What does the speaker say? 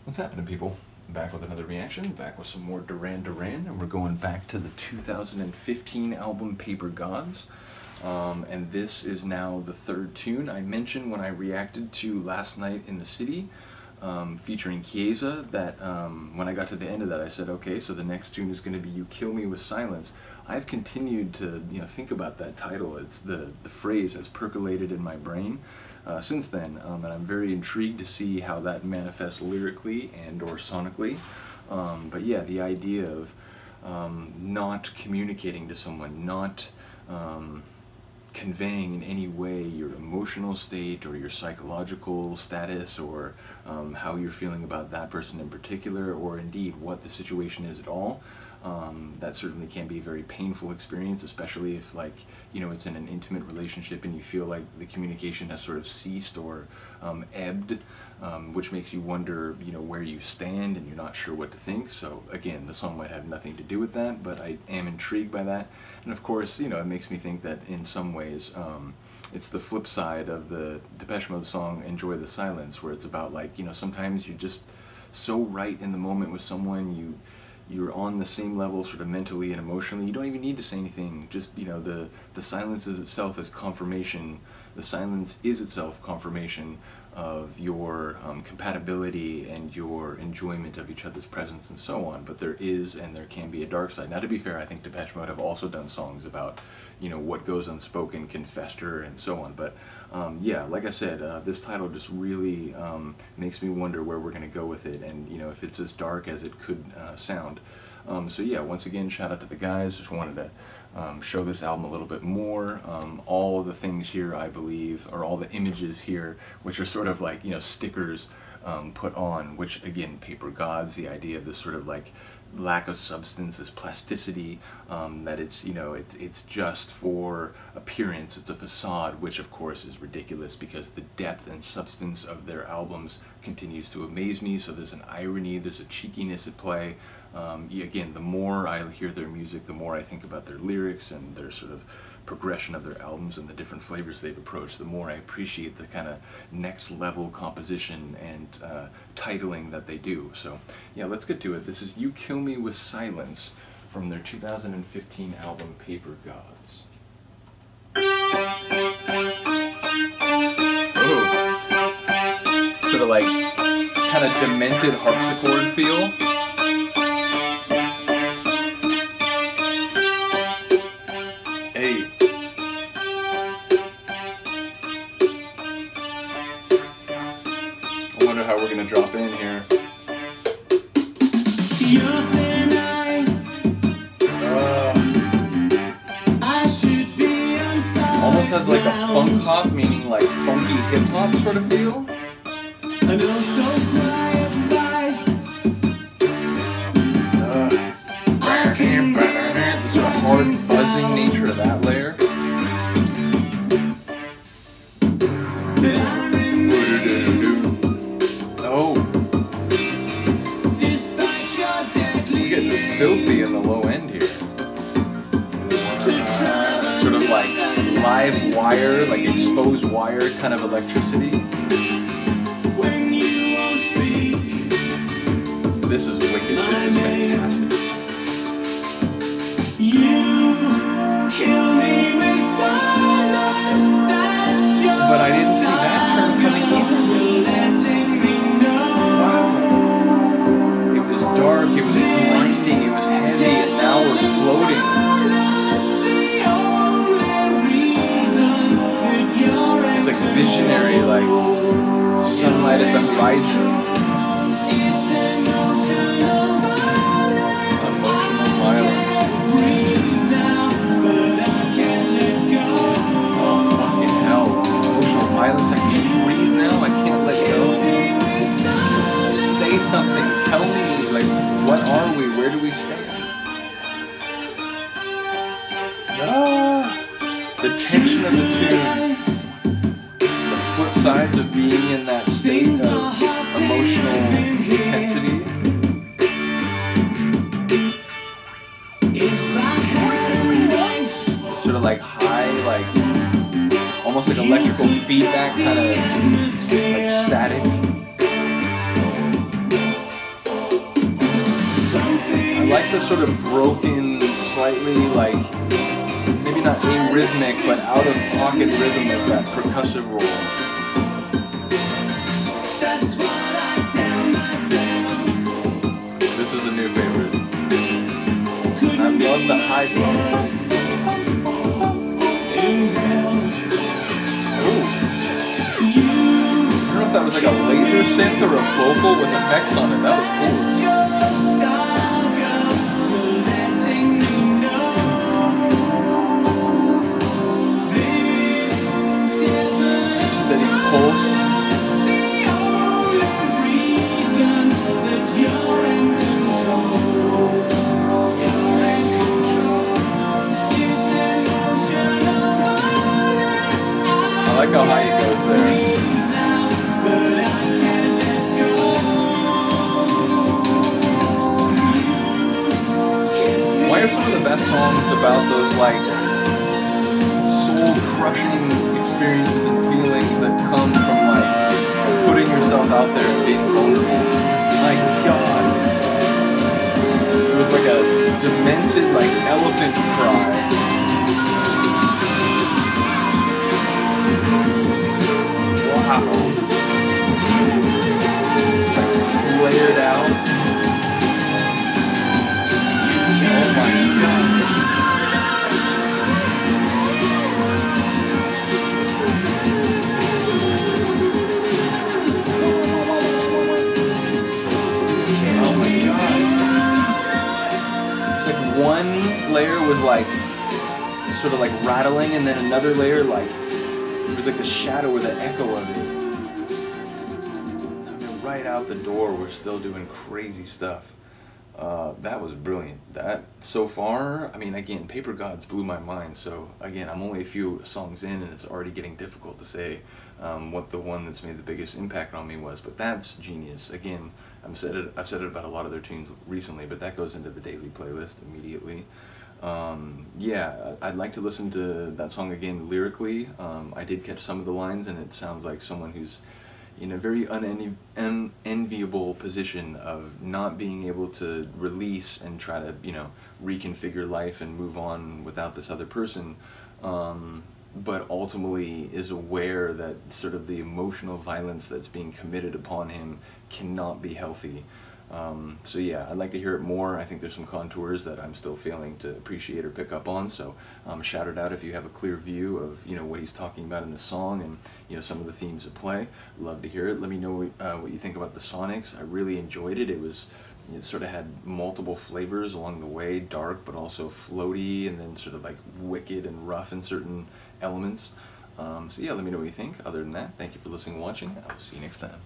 What's happening, people? Back with another reaction, back with some more Duran Duran, and we're going back to the 2015 album Paper Gods. And this is now the third tune. I mentioned when I reacted to Last Night in the City, featuring Chiesa, that when I got to the end of that I said, okay, so the next tune is going to be You Kill Me With Silence. I've continued to think about that title. It's the phrase has percolated in my brain since then, and I'm very intrigued to see how that manifests lyrically and or sonically. But yeah, the idea of not communicating to someone, not conveying in any way your emotional state or your psychological status or how you're feeling about that person in particular, or indeed what the situation is at all. That certainly can be a very painful experience, especially if, like, it's in an intimate relationship and you feel like the communication has sort of ceased or ebbed, which makes you wonder, where you stand and you're not sure what to think. So again, the song might have nothing to do with that, but I am intrigued by that. And of course, it makes me think that in some ways, it's the flip side of the Depeche Mode song Enjoy the Silence, where it's about, like, sometimes you're just so right in the moment with someone, you're on the same level sort of mentally and emotionally. You don't even need to say anything. Just, the silence is itself as confirmation. The silence is itself confirmation of your compatibility and your enjoyment of each other's presence and so on. But there is and there can be a dark side. Now, to be fair, I think Depeche Mode have also done songs about, what goes unspoken can fester and so on. But yeah, like I said, this title just really makes me wonder where we're going to go with it, and if it's as dark as it could sound. So yeah, once again, shout out to the guys. Just wanted to show this album a little bit more. All of the things here, I believe, or all the images here, which are sort of like, stickers put on, which again, Paper Gods, the idea of this sort of like lack of substance, this plasticity, that it's, it's just for appearance, it's a facade, which of course is ridiculous because the depth and substance of their albums continues to amaze me. So there's an irony, there's a cheekiness at play. Again, the more I hear their music, the more I think about their lyrics and their sort of progression of their albums and the different flavors they've approached, the more I appreciate the kind of next level composition and titling that they do. So yeah, let's get to it. This is You Kill Me With Silence from their 2015 album Paper Gods. Oh, sort of like kind of demented harpsichord feel. I wonder how we're gonna drop in here. Almost has like a funk hop, meaning like funky hip hop sort of feel. The sort of hard buzzing nature of that layer. Filthy in the low end here. Sort of like live wire, like exposed wire kind of electricity. This is wicked. This is fantastic. But I didn't see that turn coming either. Wow. It was dark, it was grinding, it was heavy, and now we're floating. It's like visionary, like sunlight at the horizon. Emotional violence. Oh, fucking hell. Emotional violence, I can't breathe now, I can't let go. Say something, tell me, like, what are we? Where do we stand? The tension of the tune, the flip sides of being in that state of emotional intensity. Sort of like high, like almost like electrical feedback, kind of like static. the sort of broken, slightly like, maybe not arrhythmic, but out of pocket rhythm of that percussive roll. This is a new favorite. I love the high drums. I don't know if that was like a laser synth or a vocal with effects on it. That was cool. Steady pulse. I like how high it goes there. Why are some of the best songs about those like soul-crushing experiences and feelings that come from like putting yourself out there and being vulnerable? My God, it was like a demented like elephant cry. Wow. It's like flared out. Oh my God. Oh my God. It's like one layer was like sort of like rattling, and then another layer like it was like the shadow or the echo of it. I mean, right out the door, we're still doing crazy stuff. That was brilliant. That, so far, I mean, again, Paper Gods blew my mind, so again, I'm only a few songs in, and it's already getting difficult to say what the one that's made the biggest impact on me was, but that's genius. Again, I've said it about a lot of their tunes recently, but that goes into the daily playlist immediately. Yeah, I'd like to listen to that song again lyrically. I did catch some of the lines, and it sounds like someone who's in a very unenviable position of not being able to release and try to, you know, reconfigure life and move on without this other person, but ultimately is aware that sort of the emotional violence that's being committed upon him cannot be healthy. So yeah, I'd like to hear it more. I think there's some contours that I'm still failing to appreciate or pick up on, so shout it out if you have a clear view of, you know, what he's talking about in the song and, you know, some of the themes at play. Love to hear it. Let me know what you think about the sonics. I really enjoyed it. It sort of had multiple flavors along the way, dark but also floaty, and then sort of like wicked and rough in certain elements. So yeah, let me know what you think. Other than that, thank you for listening and watching. I will see you next time.